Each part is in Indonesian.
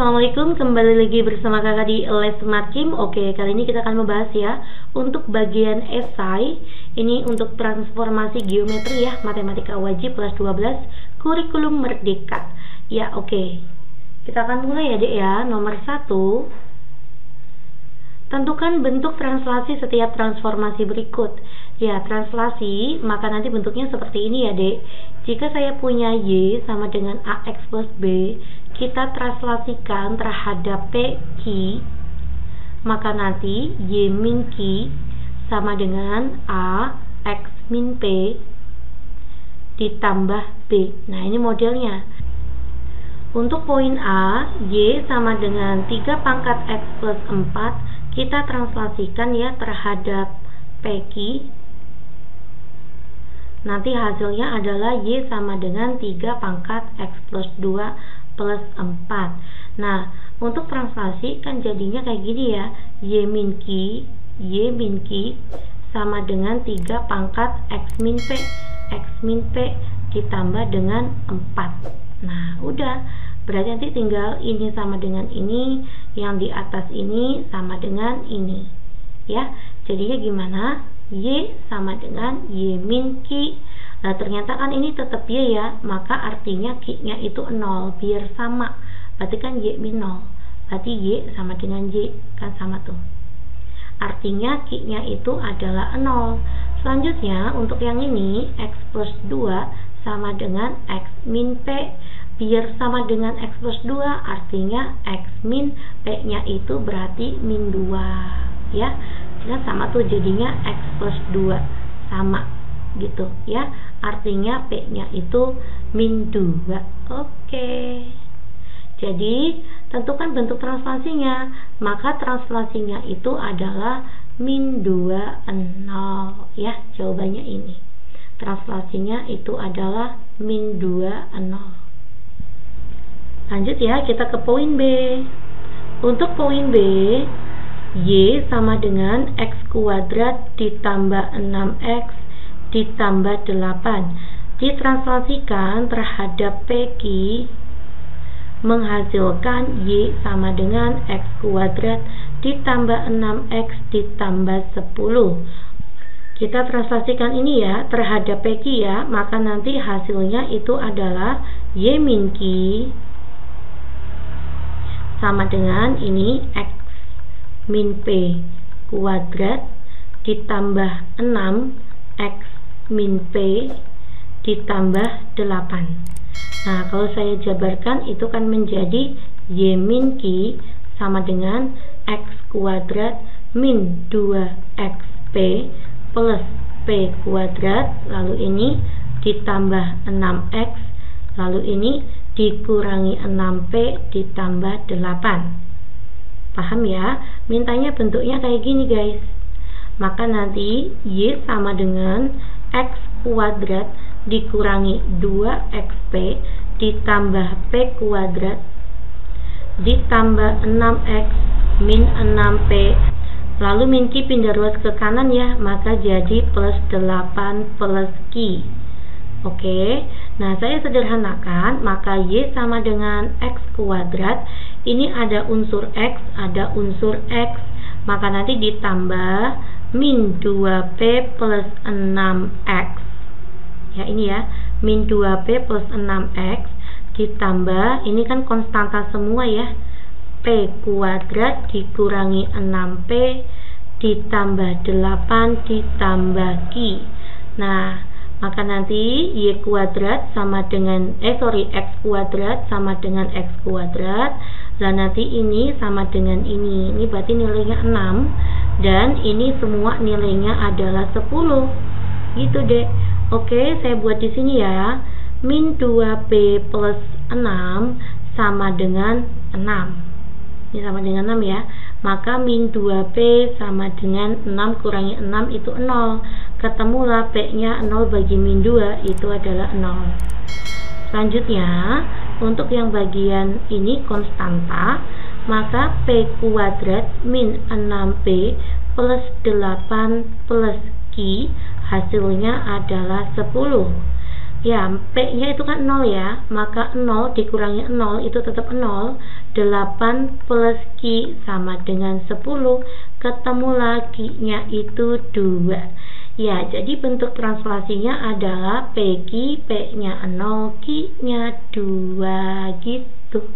Assalamualaikum, kembali lagi bersama kakak di Les Smart Kim. Oke, kali ini kita akan membahas ya untuk bagian esai. Ini untuk transformasi geometri ya, matematika wajib kelas 12 kurikulum merdeka. Ya, oke. Kita akan mulai ya dek ya. Nomor 1, tentukan bentuk translasi setiap transformasi berikut. Ya, translasi maka nanti bentuknya seperti ini ya dek. Jika saya punya Y sama dengan AX plus B, kita translasikan terhadap PQ, maka nanti Y min Q sama dengan A X min P ditambah B. Nah, ini modelnya. Untuk poin A, Y sama dengan 3 pangkat X plus 4, kita translasikan ya terhadap PQ. Nanti hasilnya adalah Y sama dengan 3 pangkat X plus 2 plus 4. Nah, untuk translasi kan jadinya kayak gini ya. Y min Q sama dengan 3 pangkat X min P ditambah dengan 4. Nah, udah. Berarti nanti tinggal ini sama dengan ini, yang di atas ini sama dengan ini. Ya, jadinya gimana? Y sama dengan Y min Q. Nah, ternyata kan ini tetap Y ya, maka artinya Q-nya itu 0, biar sama. Berarti kan Y min 0. Berarti Y sama dengan Y, kan sama tuh. Artinya Q-nya itu adalah 0. Selanjutnya, untuk yang ini, X plus 2 sama dengan X min P. Biar sama dengan X plus 2, artinya X min P-nya itu berarti min 2. Ya, kan sama tuh, jadinya X plus 2 sama gitu ya, artinya P-nya itu min 2. Oke. Jadi tentukan bentuk translasinya, maka translasinya itu adalah min 2 0 ya, jawabannya ini. Translasinya itu adalah min 2 0. Lanjut ya, kita ke poin B. Untuk poin B, Y sama dengan X kuadrat ditambah 6X ditambah 8. Ditranslasikan terhadap PQ menghasilkan Y sama dengan X kuadrat ditambah 6X ditambah 10. Kita translasikan ini ya terhadap PQ ya, maka nanti hasilnya itu adalah Y min Q sama dengan ini X min P kuadrat ditambah 6X min P ditambah 8. Nah, kalau saya jabarkan itu kan menjadi Y min Q sama dengan X kuadrat min 2XP plus P kuadrat, lalu ini ditambah 6X, lalu ini dikurangi 6P ditambah 8. Paham ya? Mintanya bentuknya kayak gini guys. Maka nanti Y sama dengan X kuadrat dikurangi 2XP ditambah P kuadrat ditambah 6X min 6P, lalu min Q pindah ruas ke kanan ya, maka jadi plus 8 plus Q. Oke, nah saya sederhanakan, maka Y sama dengan X kuadrat, ini ada unsur X, ada unsur X, maka nanti ditambah min 2P plus 6X. Ya, ini ya, min 2P plus 6X ditambah, ini kan konstanta semua ya, P kuadrat dikurangi 6P ditambah 8 ditambah Q. Nah, maka nanti Y kuadrat sama dengan X kuadrat sama dengan X kuadrat. Dan nanti ini sama dengan ini berarti nilainya 6, dan ini semua nilainya adalah 10. Gitu deh. Oke, saya buat di sini ya. Min 2P plus 6 sama dengan 6. Ini sama dengan 6 ya. Maka min 2P sama dengan 6 kurangi 6 itu 0. Ketemulah P-nya 0 bagi min 2, itu adalah 0. Selanjutnya, untuk yang bagian ini konstanta, maka P kuadrat min 6P plus 8 plus Q hasilnya adalah 10. Ya, P-nya itu kan 0 ya, maka 0 dikurangi 0 itu tetap 0, 8 plus Q sama dengan 10, ketemulah Q-nya itu 2. Ya, jadi bentuk translasinya adalah PQ, P-nya 0, Q-nya 2 gitu.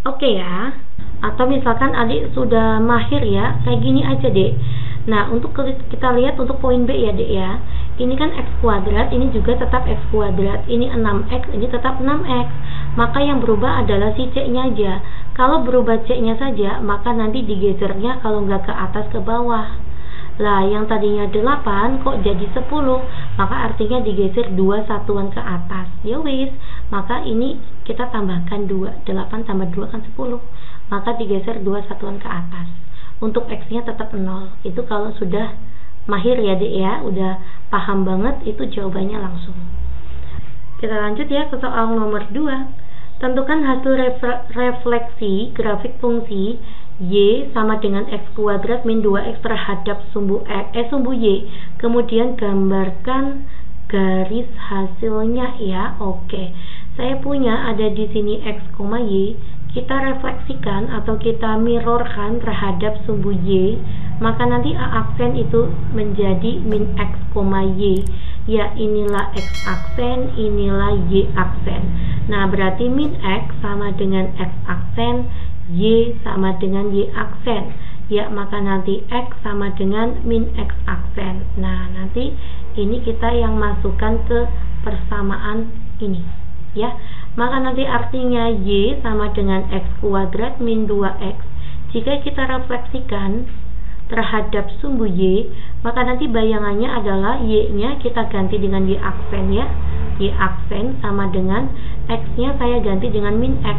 Oke ya. Atau misalkan adik sudah mahir ya, kayak gini aja dek. Nah, untuk kita lihat untuk poin B ya dek ya. Ini kan X kuadrat, ini juga tetap X kuadrat. Ini 6X, ini tetap 6X. Maka yang berubah adalah si C-nya aja. Kalau berubah C-nya saja, maka nanti digesernya kalau nggak ke atas ke bawah. Lah, yang tadinya 8 kok jadi 10, maka artinya digeser 2 satuan ke atas. Ya wis, maka ini kita tambahkan 2. 8 tambah 2 kan 10. Maka digeser 2 satuan ke atas. Untuk X-nya tetap 0. Itu kalau sudah mahir ya dek ya, udah paham banget, itu jawabannya langsung. Kita lanjut ya ke soal nomor 2. Tentukan hasil refleksi grafik fungsi Y sama dengan X kuadrat min 2X terhadap sumbu Y. Kemudian gambarkan garis hasilnya ya. Oke. Saya punya ada di sini X, Y. Kita refleksikan atau kita mirrorkan terhadap sumbu Y, maka nanti A aksen itu menjadi min X, Y. Ya, inilah X aksen, inilah Y aksen. Nah, berarti min X sama dengan X aksen, Y sama dengan Y aksen. Ya, maka nanti X sama dengan min X aksen. Nah, nanti ini kita yang masukkan ke persamaan ini. Ya, maka nanti artinya Y sama dengan X kuadrat min 2X. Jika kita refleksikan terhadap sumbu Y, maka nanti bayangannya adalah Y-nya kita ganti dengan Y aksen ya. Y aksen sama dengan X-nya saya ganti dengan min X.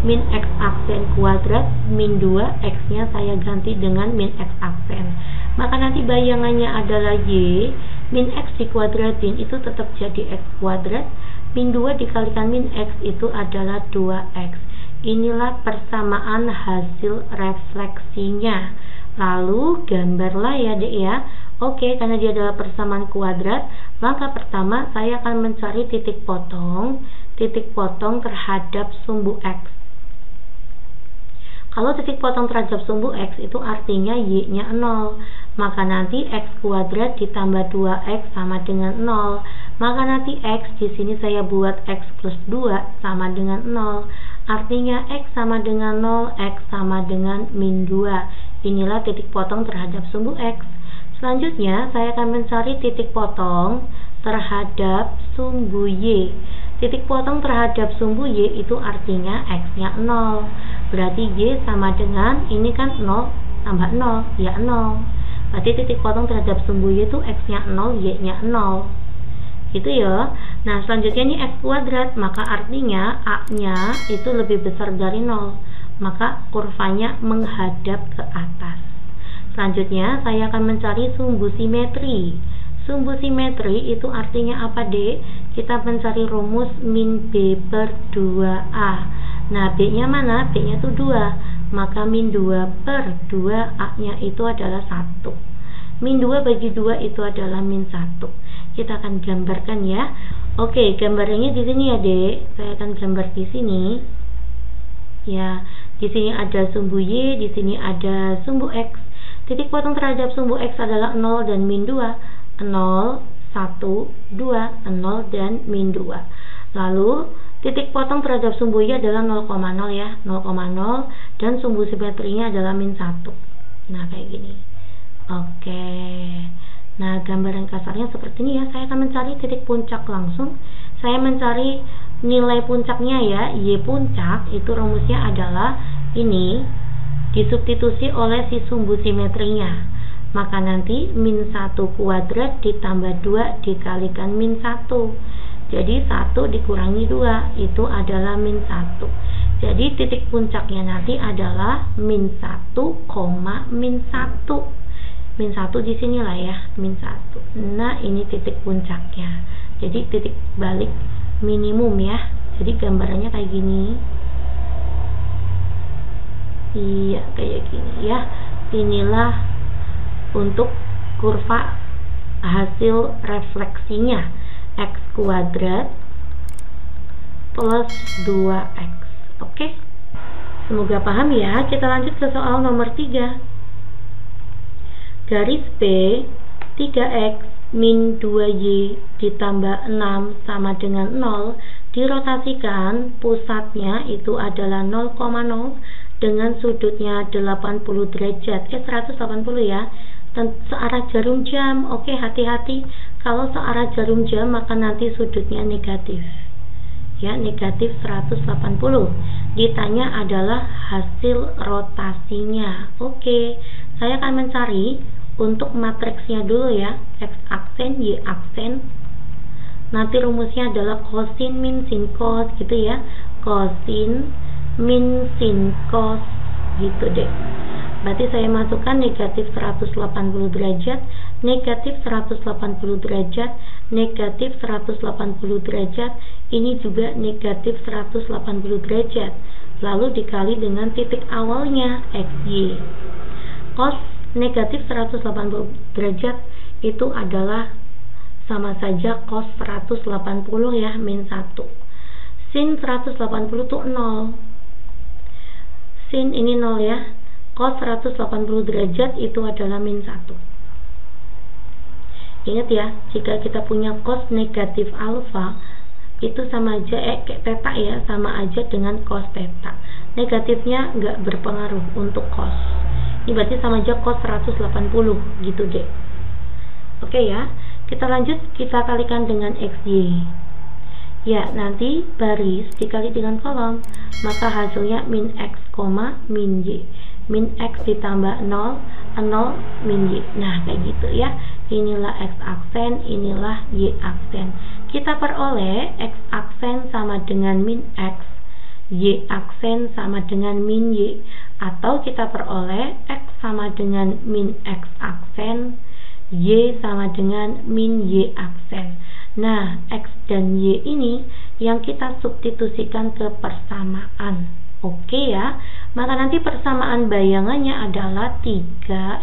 Min X aksen kuadrat min 2, X-nya saya ganti dengan min X aksen. Maka nanti bayangannya adalah Y, min X dikuadratin itu tetap jadi X kuadrat. Min 2 dikalikan min X itu adalah 2X. Inilah persamaan hasil refleksinya. Lalu gambarlah ya dek ya. Oke, karena dia adalah persamaan kuadrat, maka pertama saya akan mencari titik potong terhadap sumbu X. Kalau titik potong terhadap sumbu X itu artinya Y-nya 0. Maka nanti X kuadrat ditambah 2X sama dengan 0. Maka nanti X di sini saya buat X plus 2 sama dengan 0. Artinya X sama dengan 0, X sama dengan min 2. Inilah titik potong terhadap sumbu X. Selanjutnya saya akan mencari titik potong terhadap sumbu Y. Titik potong terhadap sumbu Y itu artinya X-nya 0. Berarti Y sama dengan, ini kan 0 tambah 0, ya 0. Berarti titik potong terhadap sumbu Y itu X-nya 0, Y-nya 0. Gitu ya. Nah, selanjutnya ini X kuadrat, maka artinya A-nya itu lebih besar dari 0. Maka kurvanya menghadap ke atas. Selanjutnya saya akan mencari sumbu simetri. Sumbu simetri itu artinya apa dek? Kita mencari rumus min B per 2A. Nah, B-nya mana? B-nya itu 2. Maka min 2 per 2 A-nya itu adalah 1. Min 2 bagi 2 itu adalah min 1. Kita akan gambarkan ya. Oke, gambarnya di sini ya dek. Saya akan gambar di sini. Ya, di sini ada sumbu Y, di sini ada sumbu X. Titik potong terhadap sumbu X adalah 0 dan min 2. 0, 1, 2, 0 dan min 2. Lalu titik potong terhadap sumbu Y adalah 0,0 ya, 0,0, dan sumbu simetrinya adalah min 1. Nah, kayak gini. Oke. Nah, gambaran kasarnya seperti ini ya. Saya akan mencari titik puncak langsung. Saya mencari nilai puncaknya ya. Y puncak itu rumusnya adalah ini disubstitusi oleh si sumbu simetrinya. Maka nanti min 1 kuadrat ditambah 2 dikalikan min 1. Jadi 1 dikurangi 2 itu adalah min 1. Jadi titik puncaknya nanti adalah min 1, min 1. Min 1 di sinilah ya, min 1. Nah, ini titik puncaknya. Jadi titik balik minimum ya. Jadi gambarannya kayak gini. Iya, kayak gini ya. Inilah untuk kurva hasil refleksinya. X kuadrat plus 2X. Oke. Semoga paham ya. Kita lanjut ke soal nomor 3. Garis P 3x min 2y ditambah 6 sama dengan 0 dirotasikan, pusatnya itu adalah 0,0 dengan sudutnya 80 derajat 180 ya, searah jarum jam. Oke, hati-hati, kalau searah jarum jam maka nanti sudutnya negatif ya, negatif 180. Ditanya adalah hasil rotasinya. Oke, saya akan mencari untuk matriksnya dulu ya, x aksen, y aksen. Nanti rumusnya adalah kosin min sin cos gitu ya, kosin min sin cos gitu deh. Berarti saya masukkan negatif 180 derajat, negatif 180 derajat, negatif 180 derajat, ini juga negatif 180 derajat, lalu dikali dengan titik awalnya xy. Cos negatif 180 derajat itu adalah sama saja cos 180 ya, min 1. Sin 180 itu 0. Sin ini 0 ya. Cos 180 derajat itu adalah min 1. Ingat ya, jika kita punya cos negatif alfa itu sama aja kayak theta ya, sama aja dengan cos theta. Negatifnya nggak berpengaruh untuk cos. Ini berarti sama aja cos 180 gitu deh. Oke ya, kita lanjut, kita kalikan dengan xy. Ya, nanti baris dikali dengan kolom, maka hasilnya min x, min y. Min x ditambah 0, 0 min y. Nah, kayak gitu ya. Inilah x aksen, inilah y aksen. Kita peroleh x aksen sama dengan min x, y aksen sama dengan min y. Atau kita peroleh x sama dengan min x aksen, y sama dengan min y aksen. Nah, x dan y ini yang kita substitusikan ke persamaan. Oke ya. Maka nanti persamaan bayangannya adalah 3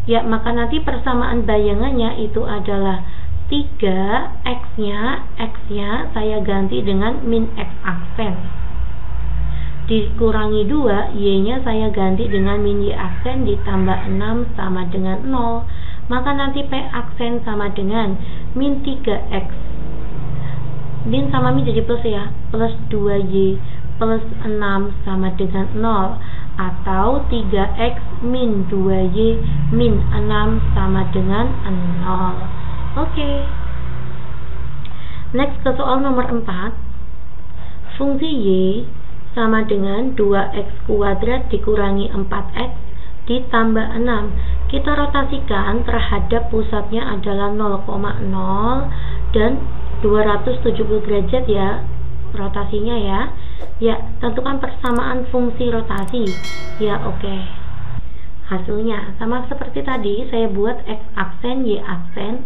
Ya, maka nanti persamaan bayangannya itu adalah 3 x-nya saya ganti dengan min x aksen. Dikurangi 2, y-nya saya ganti dengan min y aksen ditambah 6 sama dengan 0. Maka nanti p aksen sama dengan min 3x. Min sama min jadi plus ya, plus 2y plus 6 sama dengan 0, atau 3x min 2y min 6 sama dengan 0. Oke. Next ke soal nomor 4. Fungsi y sama dengan 2x kuadrat dikurangi 4x ditambah 6. Kita rotasikan terhadap pusatnya adalah 0,0 dan 270 derajat ya rotasinya ya. Ya, tentukan persamaan fungsi rotasi. Ya, oke. Hasilnya sama seperti tadi, saya buat x aksen, y aksen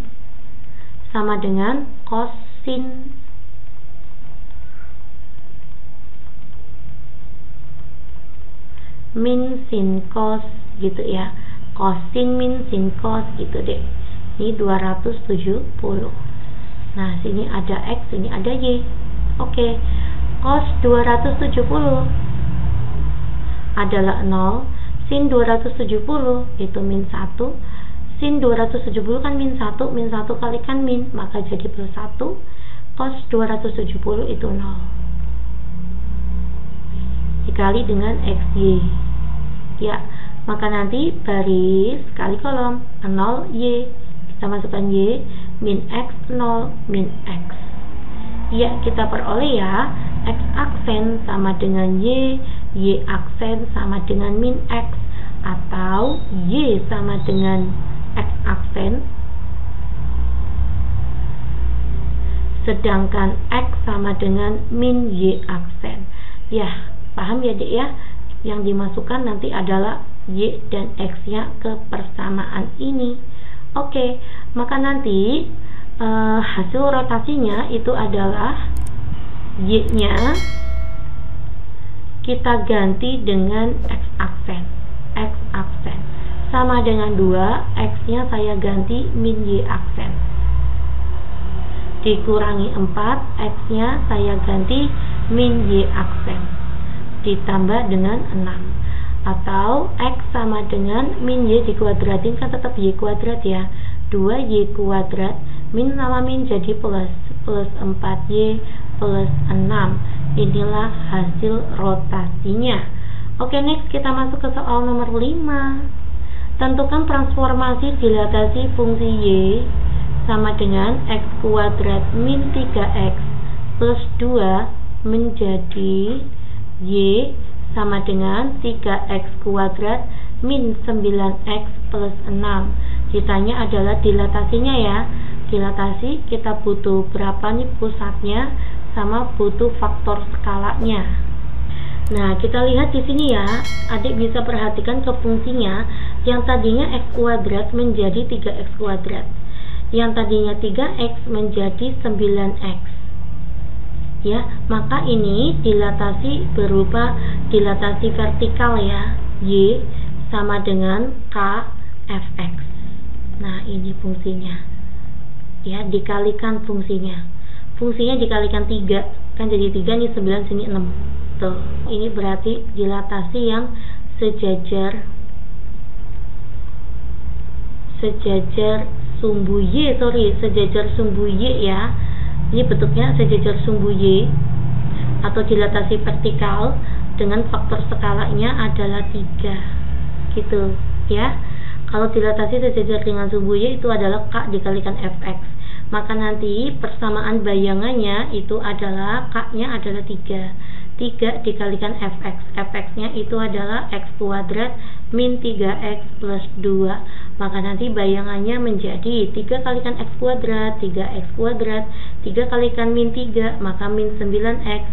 sama dengan kosin min sin cos gitu ya. Kosin min sin cos gitu deh. Ini 270. Nah, sini ada x, sini ada y. Oke. Cos 270 adalah 0. Sin 270 itu min 1. Sin 270 kan min 1. Min 1 kalikan min, maka jadi plus 1. Cos 270 itu 0. Dikali dengan xy. Ya, maka nanti baris kali kolom 0 y. Kita masukkan y, min x, 0, min x. Ya, kita peroleh ya, x aksen sama dengan y aksen sama dengan min x, atau y sama dengan x aksen, sedangkan x sama dengan min y aksen. Ya, paham ya dek ya? Yang dimasukkan nanti adalah y dan x nya ke persamaan ini. Oke, maka nanti hasil rotasinya itu adalah y nya kita ganti dengan x aksen sama dengan 2, x nya saya ganti min y aksen dikurangi 4, x nya saya ganti min Y aksen ditambah dengan 6. Atau X sama dengan min Y dikuadratin kan tetap Y kuadrat ya, 2Y kuadrat min sama min jadi plus 4Y plus 6. Inilah hasil rotasinya. Oke, next kita masuk ke soal nomor 5. Tentukan transformasi dilatasi fungsi Y sama dengan X kuadrat min 3X plus 2 menjadi Y sama dengan 3X kuadrat min 9X plus 6. Ditanya adalah dilatasinya ya. Dilatasi kita butuh berapa nih pusatnya sama butuh faktor skalanya. Nah, kita lihat di sini ya. Adik bisa perhatikan ke fungsinya. Yang tadinya X kuadrat menjadi 3X kuadrat. Yang tadinya 3X menjadi 9X. Ya, maka ini dilatasi berupa dilatasi vertikal ya, Y sama dengan KFX. Nah, ini fungsinya ya, dikalikan fungsinya dikalikan 3 kan jadi 3 nih, 9 sini 6 tuh. Ini berarti dilatasi yang sejajar sumbu Y, sejajar sumbu Y ya. Ini bentuknya sejajar sumbu Y atau dilatasi vertikal dengan faktor skalanya adalah 3 gitu ya. Kalau dilatasi sejajar dengan sumbu Y itu adalah K dikalikan Fx, maka nanti persamaan bayangannya itu adalah K nya adalah 3 dikalikan Fx, Fx nya itu adalah X kuadrat min 3X plus 2, maka nanti bayangannya menjadi 3 kalikan X kuadrat, 3X kuadrat, 3 kalikan min 3, maka min 9X,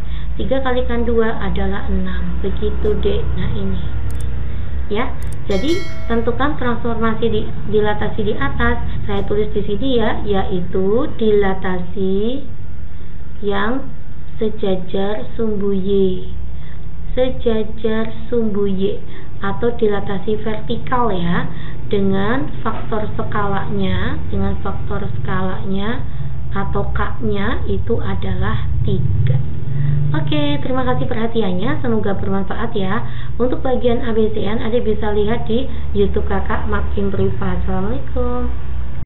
3 kalikan 2 adalah 6, begitu dek. Nah ini ya, jadi tentukan transformasi dilatasi di atas. Saya tulis di sini ya, yaitu dilatasi yang sejajar sumbu Y, atau dilatasi vertikal ya, dengan faktor skalanya atau K-nya itu adalah 3. Oke, terima kasih perhatiannya, semoga bermanfaat ya. Untuk bagian ABCN Adik bisa lihat di YouTube kakak Makin Privat. Assalamualaikum.